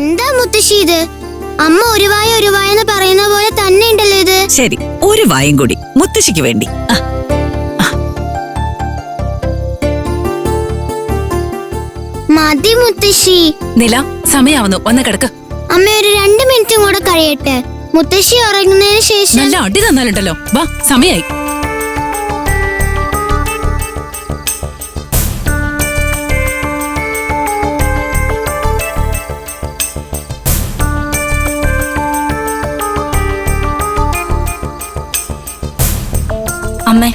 എന്താ മുത്തശ്ശി ഇത്? അമ്മ ഒരു വായെന്ന് പറയുന്ന പോലെ തന്നെ ഉണ്ടല്ലോ ഇത്. ശരി, ഒരു വായും കൂടി മുത്തശ്ശിക്ക് വേണ്ടി. മതി മുത്തശ്ശി. നില, സമയാവുന്നു, വന്ന് കിടക്ക്. അമ്മ ഒരു 2 മിനിറ്റും കൂടെ കഴിയട്ടെ. മുത്തശ്ശി ഉറങ്ങുന്നതിന് ശേഷം. നല്ല അടി തന്നാലുണ്ടല്ലോ. വാ, സമയായി. അമ്മേ,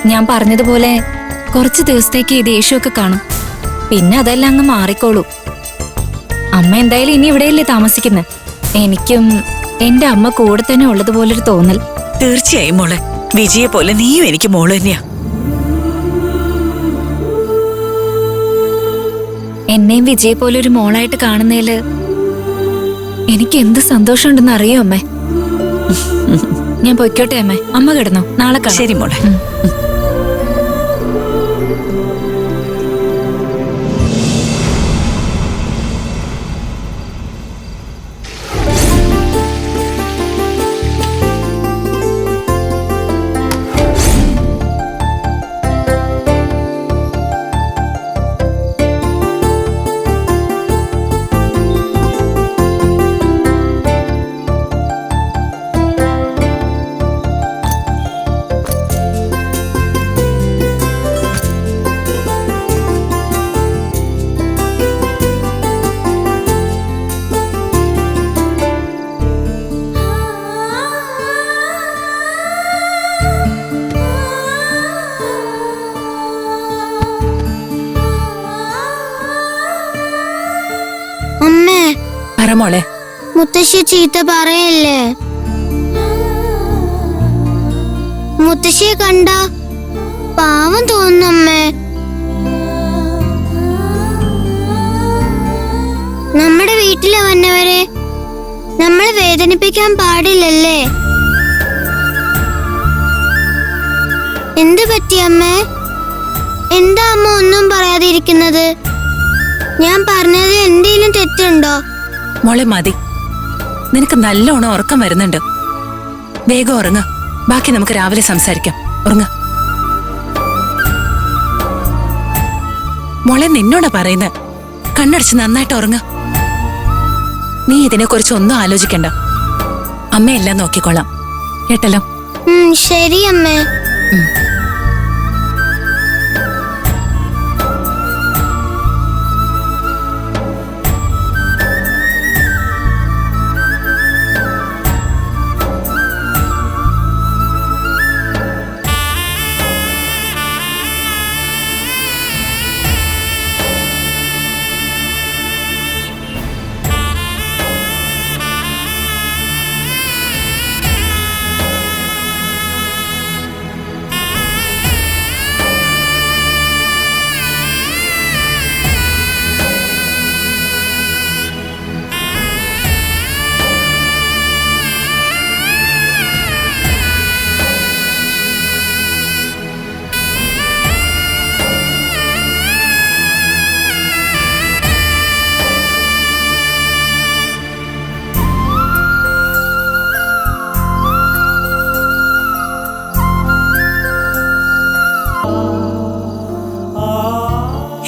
ഞാൻ പറഞ്ഞതുപോലെ കുറച്ച് ദിവസത്തേക്ക് ഈ ദേഷ്യമൊക്കെ കാണും. പിന്നെ അതെല്ലാം അങ്ങ് മാറിക്കോളൂ. അമ്മ എന്തായാലും ഇനി ഇവിടെയല്ലേ താമസിക്കുന്നത്. എനിക്കും എന്റെ അമ്മ കൂടെ തന്നെ ഉള്ളതുപോലൊരു തോന്നൽ. തീർച്ചയായും മോളെ, വിജയെ പോലെ നീയും എനിക്ക് മോള് തന്നെയാ. എന്നെയും വിജയെ പോലെ ഒരു മോളായിട്ട് കാണുന്നതില് എനിക്ക് എന്ത് സന്തോഷമുണ്ടെന്ന് അറിയോ അമ്മേ. ഞാൻ പൊയ്ക്കോട്ടെ അമ്മേ. അമ്മ കിടന്നോ, നാളെ കാണാം. ശരി മോളെ. മോളെ, മുത്തശ്ശി ചീത്ത പറയല്ലേ. മുത്തശ്ശിയെ കണ്ട പാവം തോന്നുന്നമ്മേ. നമ്മുടെ വീട്ടില് വന്നവരെ നമ്മളെ വേദനിപ്പിക്കാൻ പാടില്ലല്ലേ. എന്ത് പറ്റി അമ്മേ? എന്താ അമ്മ ഒന്നും പറയാതിരിക്കുന്നത്? ഞാൻ പറഞ്ഞത് എന്തെങ്കിലും തെറ്റുണ്ടോ? മോളെ മതി, നിനക്ക് നല്ലോണം ഉറക്കം വരുന്നുണ്ട്. വേഗം ഉറങ്ങ, ബാക്കി നമുക്ക് രാവിലെ സംസാരിക്കാം. ഉറങ്ങ മോളെ, നിന്നോടാ പറയുന്നത്. കണ്ണടച്ച് നന്നായിട്ട് ഉറങ്ങ. നീ ഇതിനെക്കുറിച്ച് ഒന്നും ആലോചിക്കണ്ട. അമ്മയെല്ലാം നോക്കിക്കൊള്ളാം, കേട്ടല്ലോ? ശരി അമ്മേ.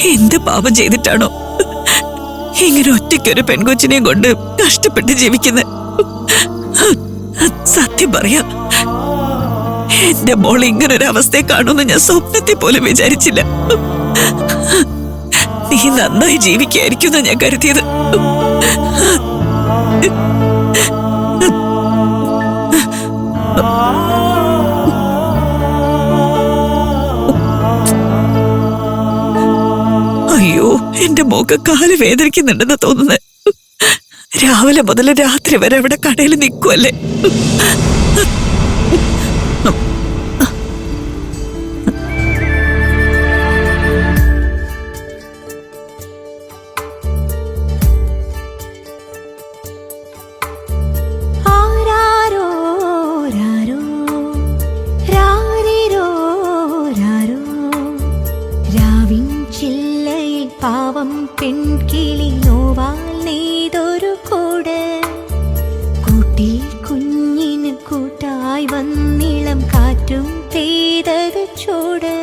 എന്ത് പാപം ചെയ്തിട്ടാണോ ഇങ്ങനെ ഒറ്റയ്ക്കൊരു പെൺകൊച്ചിനെയും കൊണ്ട് കഷ്ടപ്പെട്ട് ജീവിക്കുന്നത്? സത്യം പറയാ, എന്റെ മോൾ ഇങ്ങനൊരു അവസ്ഥയെ കാണുമെന്ന് ഞാൻ സ്വപ്നത്തിൽ പോലും വിചാരിച്ചില്ല. നീ നന്നായി ജീവിക്കായിരിക്കും ഞാൻ കരുതിയത്. അയ്യോ, എന്റെ മോക്ക് കാല് വേദനിക്കുന്നുണ്ടെന്ന് തോന്നുന്നത്. രാവിലെ മുതൽ രാത്രി വരെ ഇവിടെ കടയിൽ നിൽക്കുമല്ലേ. പാവം പെൺകിളി നോവാൽ നെയ്തൊരു छोड़